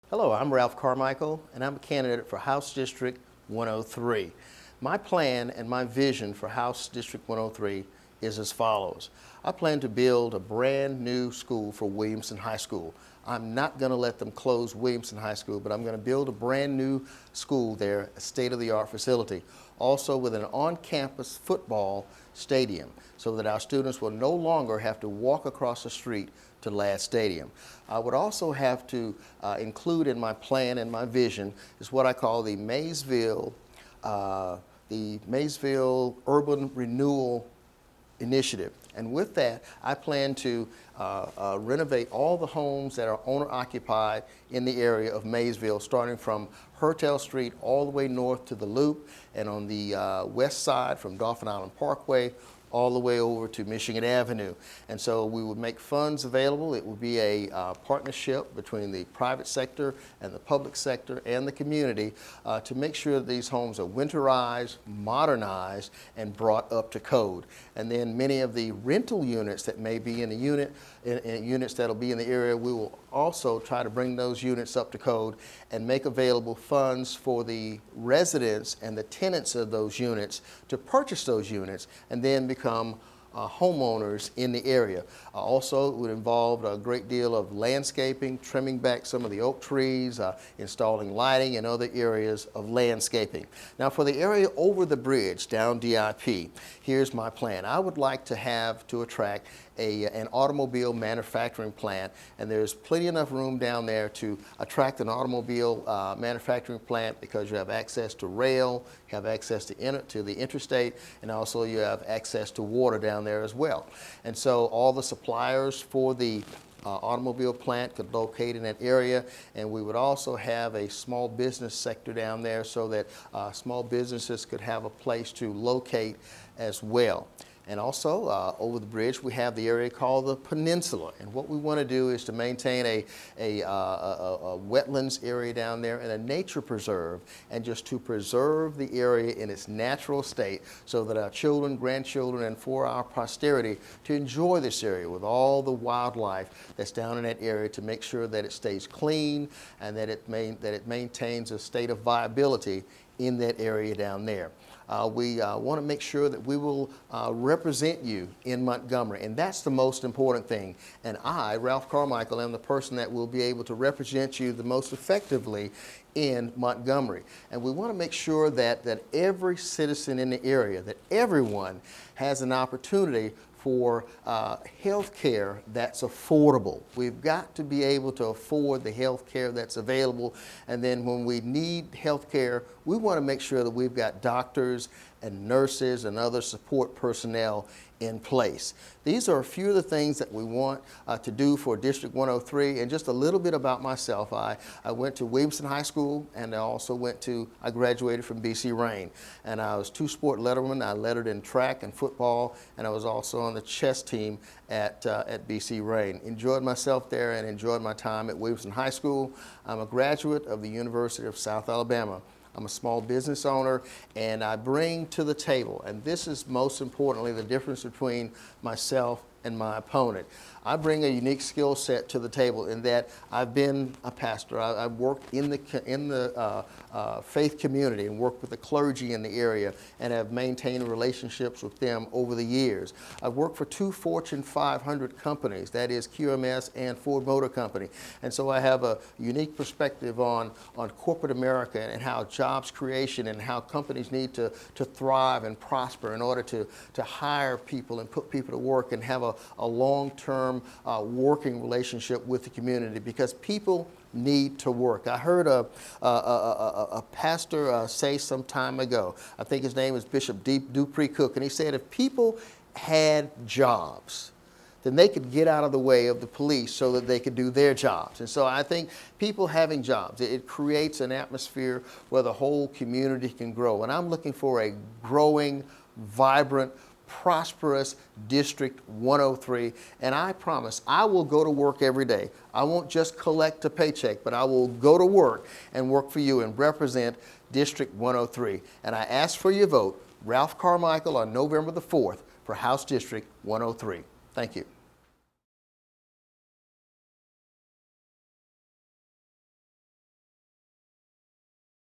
Hello, I'm Ralph Carmichael, and I'm a candidate for House District 103. My plan and my vision for House District 103 is as follows. I plan to build a brand new school for Williamson High School. I'm not going to let them close Williamson High School, but I'm going to build a brand new school there, a state-of-the-art facility. Also with an on-campus football stadium so that our students will no longer have to walk across the street to Ladd Stadium. I would also have to include in my plan and my vision is what I call the Maysville Urban Renewal Initiative. And with that, I plan to renovate all the homes that are owner-occupied in the area of Maysville, starting from Hertel Street all the way north to the Loop, and on the west side from Dauphin Island Parkway all the way over to Michigan Avenue. And so we would make funds available. It would be a partnership between the private sector and the public sector and the community to make sure that these homes are winterized, modernized, and brought up to code. And then many of the rental units that may be in the units that'll be in the area, we will also try to bring those units up to code and make available funds for the residents and the tenants of those units to purchase those units and then become homeowners in the area. Also, it would involve a great deal of landscaping, trimming back some of the oak trees, installing lighting and other areas of landscaping. Now for the area over the bridge down DIP, here's my plan. I would like to attract an automobile manufacturing plant, and there's plenty enough room down there to attract an automobile manufacturing plant because you have access to rail, you have access to the interstate, and also you have access to water down there as well. And so all the suppliers for the automobile plant could locate in that area, and we would also have a small business sector down there so that small businesses could have a place to locate as well. And also over the bridge we have the area called the Peninsula, and what we want to do is to maintain a wetlands area down there and a nature preserve, and just to preserve the area in its natural state so that our children, grandchildren, and for our posterity to enjoy this area with all the wildlife that's down in that area, to make sure that it stays clean and that it maintains a state of viability in that area down there. We want to make sure that we will represent you in Montgomery, and that's the most important thing. And I, Ralph Carmichael, am the person that will be able to represent you the most effectively in Montgomery. And we want to make sure that every citizen in the area, that everyone has an opportunity for health care that's affordable. We've got to be able to afford the health care that's available, and then when we need health care, we want to make sure that we've got doctors and nurses and other support personnel in place. These are a few of the things that we want to do for District 103. And just a little bit about myself. I went to Williamson High School, and I graduated from BC Rain. And I was two-sport letterman. I lettered in track and football, and I was also on the chess team at BC Rain. Enjoyed myself there and enjoyed my time at Williamson High School. I'm a graduate of the University of South Alabama. I'm a small business owner, and I bring to the table, and this is most importantly the difference between myself and my opponent. I bring a unique skill set to the table in that I've been a pastor. I've worked in the faith community and worked with the clergy in the area and have maintained relationships with them over the years. I've worked for 2 Fortune 500 companies, that is QMS and Ford Motor Company. And so I have a unique perspective on corporate America and how jobs creation and how companies need to thrive and prosper in order to hire people and put people to work and have a long-term working relationship with the community, because people need to work. I heard a pastor say some time ago, I think his name is Bishop Dupree Cook, and he said if people had jobs, then they could get out of the way of the police so that they could do their jobs. And so I think people having jobs, it creates an atmosphere where the whole community can grow. And I'm looking for a growing, vibrant, prosperous District 103, and I promise I will go to work every day. I won't just collect a paycheck, but I will go to work and work for you and represent District 103. And I ask for your vote, Ralph Carmichael, on November the 4th for House District 103. Thank you.